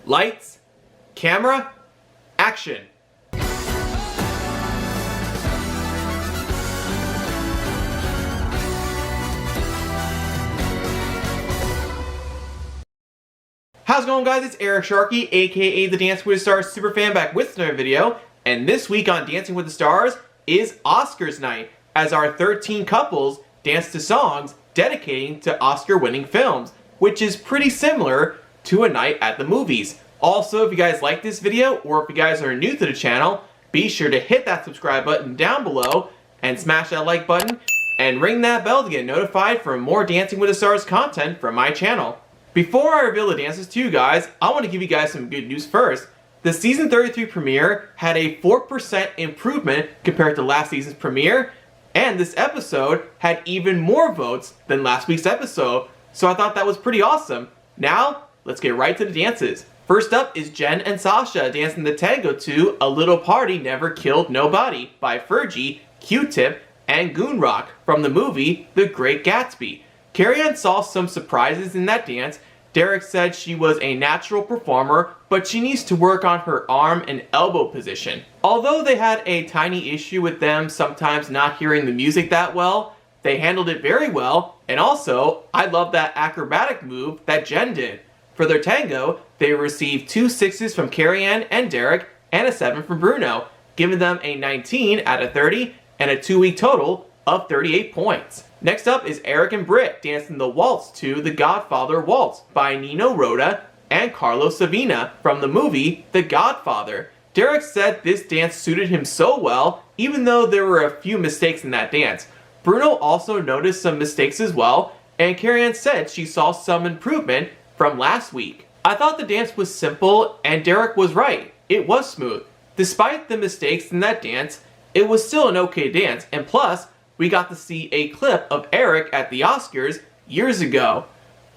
Lights, camera, action. How's it going, guys? It's Eric Sharkey, aka the Dancing with the Stars superfan, back with another video. And this week on Dancing with the Stars is Oscars night, as our 13 couples dance to songs dedicating to Oscar-winning films, which is pretty similar to a night at the movies. Also, if you guys like this video, or if you guys are new to the channel, be sure to hit that subscribe button down below and smash that like button and ring that bell to get notified for more Dancing with the Stars content from my channel. Before I reveal the dances to you guys, I want to give you guys some good news first. The season 33 premiere had a 4% improvement compared to last season's premiere, and this episode had even more votes than last week's episode, so I thought that was pretty awesome. Now, let's get right to the dances. First up is Jen and Sasha dancing the tango to A Little Party Never Killed Nobody by Fergie, Q-Tip, and Goon Rock from the movie The Great Gatsby. Carrie-Ann saw some surprises in that dance. Derek said she was a natural performer, but she needs to work on her arm and elbow position. Although they had a tiny issue with them sometimes not hearing the music that well, they handled it very well, and also, I love that acrobatic move that Jen did. For their tango, they received 2 6s from Carrie-Ann and Derek, and a 7 from Bruno, giving them a 19 out of 30, and a 2-week total of 38 points. Next up is Eric and Brit dancing the waltz to The Godfather Waltz by Nino Rota and Carlos Savina from the movie The Godfather. Derek said this dance suited him so well, even though there were a few mistakes in that dance. Bruno also noticed some mistakes as well, and Carrie-Ann said she saw some improvement from last week. I thought the dance was simple, and Derek was right. It was smooth. Despite the mistakes in that dance, it was still an okay dance, and plus, we got to see a clip of Eric at the Oscars years ago.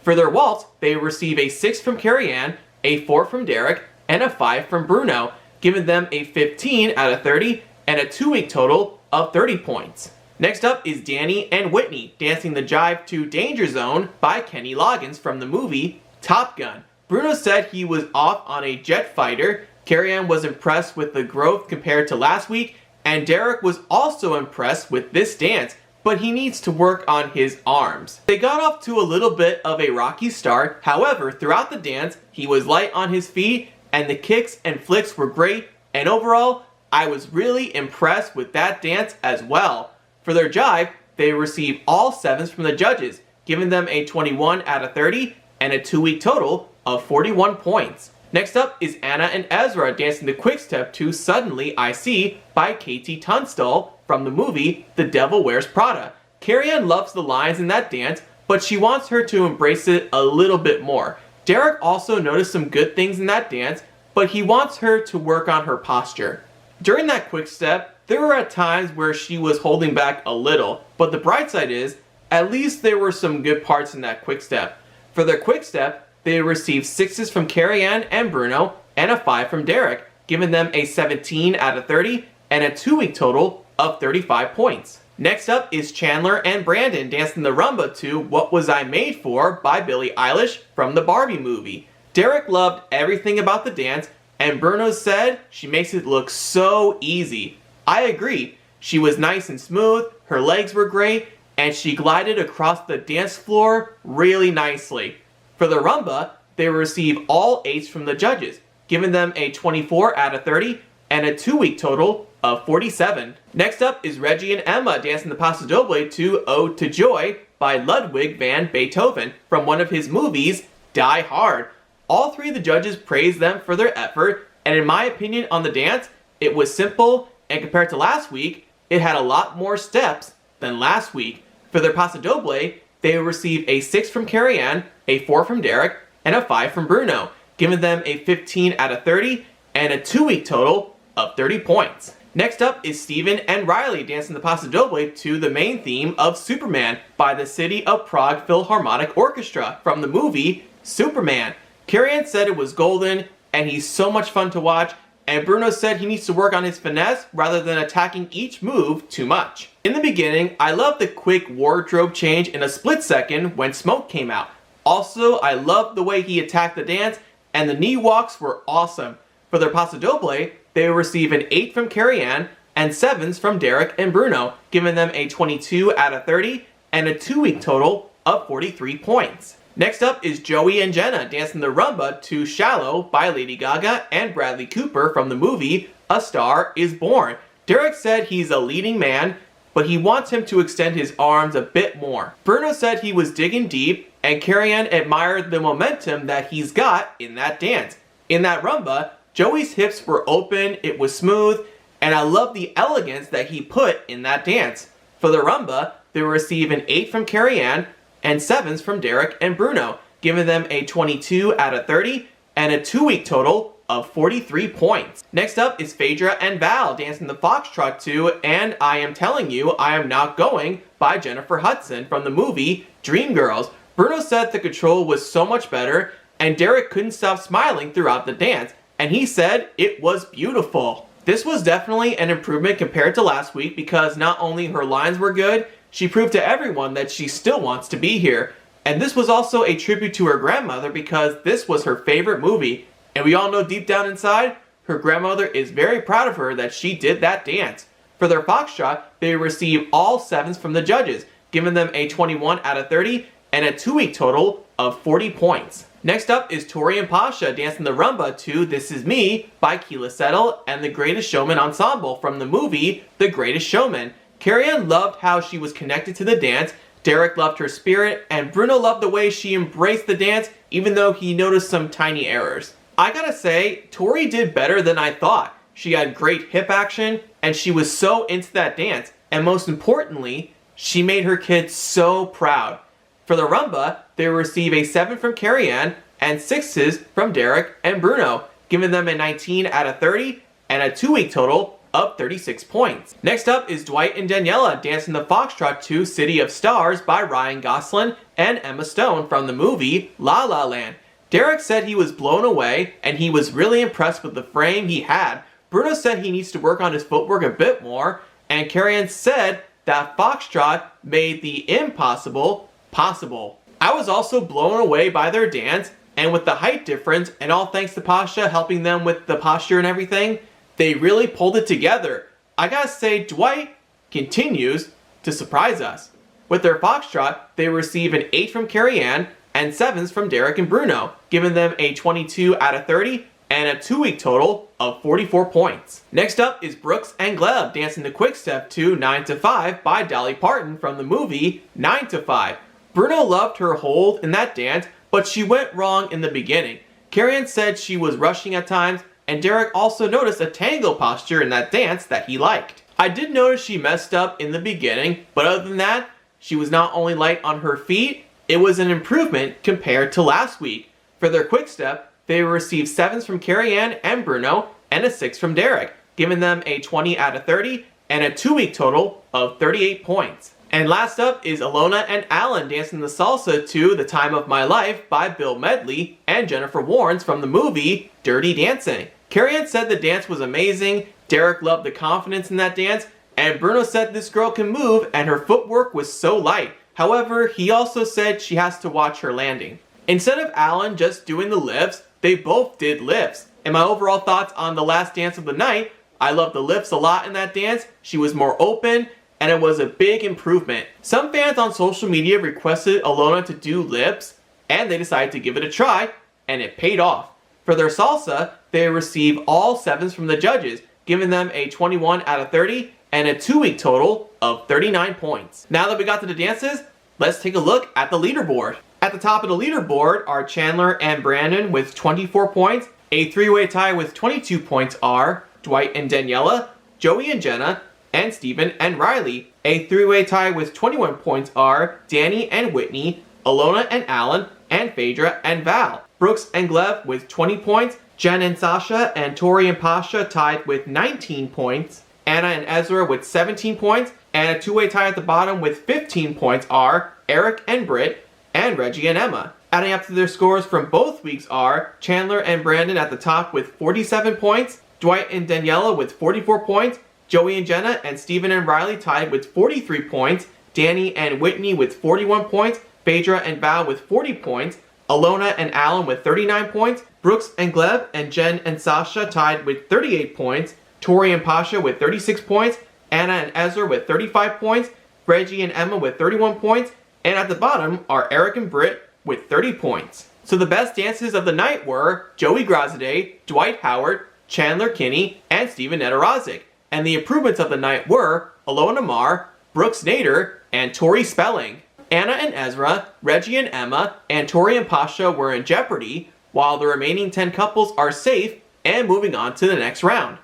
For their waltz, they receive a 6 from Carrie-Ann, a 4 from Derek, and a 5 from Bruno, giving them a 15 out of 30 and a 2-week total of 30 points. Next up is Danny and Whitney dancing the jive to Danger Zone by Kenny Loggins from the movie Top Gun. Bruno said he was off on a jet fighter. Carrie-Ann was impressed with the growth compared to last week, and Derek was also impressed with this dance, but he needs to work on his arms. They got off to a little bit of a rocky start. However, throughout the dance, he was light on his feet, and the kicks and flicks were great, and overall, I was really impressed with that dance as well. For their jive, they received all 7s from the judges, giving them a 21 out of 30 and a 2-week total of 41 points. Next up is Anna and Ezra dancing the quick step to Suddenly I See by KT Tunstall from the movie The Devil Wears Prada. Carrie-Ann loves the lines in that dance, but she wants her to embrace it a little bit more. Derek also noticed some good things in that dance, but he wants her to work on her posture. During that quick step, there were at times where she was holding back a little, but the bright side is, at least there were some good parts in that quick step. For their quick step, they received 6s from Carrie-Ann and Bruno, and a 5 from Derek, giving them a 17 out of 30 and a 2-week total of 35 points. Next up is Chandler and Brandon dancing the rumba to What Was I Made For by Billie Eilish from the Barbie movie. Derek loved everything about the dance, and Bruno said she makes it look so easy. I agree. She was nice and smooth, her legs were great, and she glided across the dance floor really nicely. For the rumba, they receive all 8s from the judges, giving them a 24 out of 30 and a 2-week total of 47. Next up is Reggie and Emma dancing the Paso Doble to Ode to Joy by Ludwig van Beethoven from one of his movies, Die Hard. All 3 of the judges praised them for their effort, and in my opinion on the dance, it was simple, and compared to last week, it had a lot more steps than last week. For their Paso Doble, they received a 6 from Carrie-Ann, a 4 from Derek, and a 5 from Bruno, giving them a 15 out of 30 and a 2-week total of 30 points. Next up is Steven and Riley dancing the Paso Doble to the main theme of Superman by the City of Prague Philharmonic Orchestra from the movie Superman. Carrie-Ann said it was golden, and he's so much fun to watch, and Bruno said he needs to work on his finesse rather than attacking each move too much. In the beginning, I loved the quick wardrobe change in a split second when smoke came out. Also, I loved the way he attacked the dance, and the knee walks were awesome. For their paso doble, they will receive an 8 from Carrie-Anne and 7s from Derek and Bruno, giving them a 22 out of 30 and a 2-week total of 43 points. Next up is Joey and Jenna dancing the rumba to Shallow by Lady Gaga and Bradley Cooper from the movie A Star is Born. Derek said he's a leading man, but he wants him to extend his arms a bit more. Bruno said he was digging deep, and Carrie-Anne admired the momentum that he's got in that dance. In that rumba, Joey's hips were open, it was smooth, and I love the elegance that he put in that dance. For the rumba, they will receive an 8 from Carrie-Anne and 7s from Derek and Bruno, giving them a 22 out of 30 and a 2-week total of 43 points. Next up is Fedra and Val dancing the foxtrot to And I Am Telling You I Am Not Going by Jennifer Hudson from the movie Dreamgirls. Bruno said the control was so much better, and Derek couldn't stop smiling throughout the dance, and he said it was beautiful. This was definitely an improvement compared to last week because not only her lines were good, she proved to everyone that she still wants to be here. And this was also a tribute to her grandmother because this was her favorite movie. And we all know deep down inside, her grandmother is very proud of her that she did that dance. For their foxtrot, they receive all 7s from the judges, giving them a 21 out of 30 and a 2-week total of 40 points. Next up is Tori and Pasha dancing the rumba to This Is Me by Keela Settle and the Greatest Showman Ensemble from the movie The Greatest Showman. Carrie-Anne loved how she was connected to the dance, Derek loved her spirit, and Bruno loved the way she embraced the dance even though he noticed some tiny errors. I gotta say, Tori did better than I thought. She had great hip action, and she was so into that dance, and most importantly, she made her kids so proud. For the rumba, they will receive a 7 from Carrie-Anne and 6s from Derek and Bruno, giving them a 19 out of 30 and a 2-week total of 36 points. Next up is Dwight and Daniela dancing the foxtrot to City of Stars by Ryan Gosling and Emma Stone from the movie La La Land. Derek said he was blown away and he was really impressed with the frame he had. Bruno said he needs to work on his footwork a bit more, and Carrie-Anne said that foxtrot made the impossible possible. I was also blown away by their dance, and with the height difference, and all thanks to Pasha helping them with the posture and everything, they really pulled it together. I gotta say, Dwight continues to surprise us. With their foxtrot, they receive an 8 from Carrie-Anne and 7s from Derek and Bruno, giving them a 22 out of 30 and a 2-week total of 44 points. Next up is Brooks and Gleb dancing the quick step to 9 to 5 by Dolly Parton from the movie 9 to 5. Bruno loved her hold in that dance, but she went wrong in the beginning. Carrie-Anne said she was rushing at times, and Derek also noticed a tango posture in that dance that he liked. I did notice she messed up in the beginning, but other than that, she was not only light on her feet, it was an improvement compared to last week. For their quick step, they received 7s from Carrie-Anne and Bruno and a 6 from Derek, giving them a 20 out of 30 and a 2-week total of 38 points. And last up is Alona and Alan dancing the salsa to The Time of My Life by Bill Medley and Jennifer Warnes from the movie Dirty Dancing. Carrie-Anne said the dance was amazing, Derek loved the confidence in that dance, and Bruno said this girl can move and her footwork was so light. However, he also said she has to watch her landing. Instead of Alan just doing the lifts, they both did lifts. And my overall thoughts on the last dance of the night, I loved the lifts a lot in that dance, she was more open, and it was a big improvement. Some fans on social media requested Alona to do lifts, and they decided to give it a try, and it paid off. For their salsa, they receive all 7s from the judges, giving them a 21 out of 30 and a 2-week total of 39 points. Now that we got to the dances, let's take a look at the leaderboard. At the top of the leaderboard are Chandler and Brandon with 24 points. A 3-way tie with 22 points are Dwight and Daniela, Joey and Jenna, and Steven and Riley. A 3-way tie with 21 points are Danny and Whitney, Alona and Alan, and Fedra and Val. Brooks and Gleb with 20 points, Jen and Sasha and Tori and Pasha tied with 19 points, Anna and Ezra with 17 points, and a 2-way tie at the bottom with 15 points are Eric and Brit, and Reggie and Emma. Adding up to their scores from both weeks are Chandler and Brandon at the top with 47 points, Dwight and Daniela with 44 points, Joey and Jenna and Steven and Riley tied with 43 points, Danny and Whitney with 41 points, Phaedra and Val with 40 points, Alona and Alan with 39 points, Brooks and Gleb and Jen and Sasha tied with 38 points, Tori and Pasha with 36 points, Anna and Ezra with 35 points, Reggie and Emma with 31 points, and at the bottom are Eric and Brit with 30 points. So the best dances of the night were Joey Grazade, Dwight Howard, Chandler Kinney, and Steven Nedorozic. And the improvements of the night were Alona Marr, Brooks Nader, and Tori Spelling. Anna and Ezra, Reggie and Emma, and Tori and Pasha were in jeopardy, while the remaining 10 couples are safe and moving on to the next round.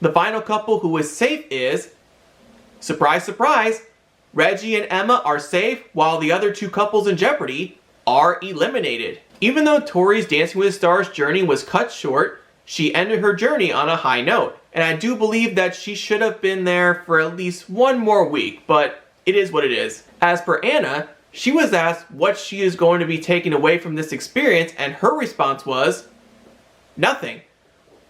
The final couple who is safe is, surprise, surprise, Reggie and Emma are safe while the other 2 couples in jeopardy are eliminated. Even though Tori's Dancing with the Stars journey was cut short, she ended her journey on a high note, and I do believe that she should have been there for at least one more week, but it is what it is. As for Anna, she was asked what she is going to be taking away from this experience, and her response was, nothing.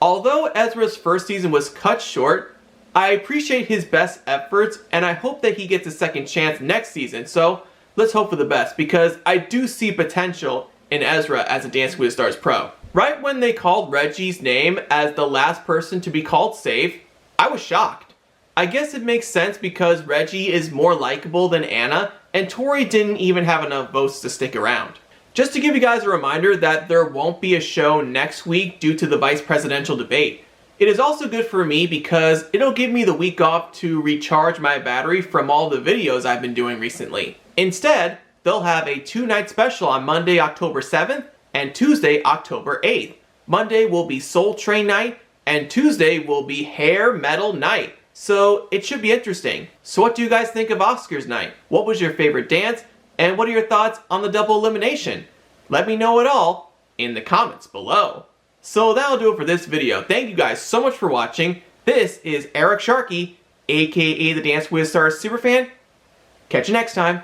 Although Ezra's first season was cut short, I appreciate his best efforts, and I hope that he gets a second chance next season, so let's hope for the best, because I do see potential in Ezra as a Dancing with the Stars pro. Right when they called Reggie's name as the last person to be called safe, I was shocked. I guess it makes sense because Reggie is more likable than Anna, and Tori didn't even have enough votes to stick around. Just to give you guys a reminder that there won't be a show next week due to the vice presidential debate. It is also good for me because it'll give me the week off to recharge my battery from all the videos I've been doing recently. Instead, they'll have a 2-night special on Monday, October 7th and Tuesday, October 8th. Monday will be Soul Train night and Tuesday will be Hair Metal night. So it should be interesting. So what do you guys think of Oscars night? What was your favorite dance? And what are your thoughts on the double elimination? Let me know it all in the comments below. So that'll do it for this video. Thank you guys so much for watching. This is Eric Sharkey, aka the Dance with Stars Superfan. Catch you next time.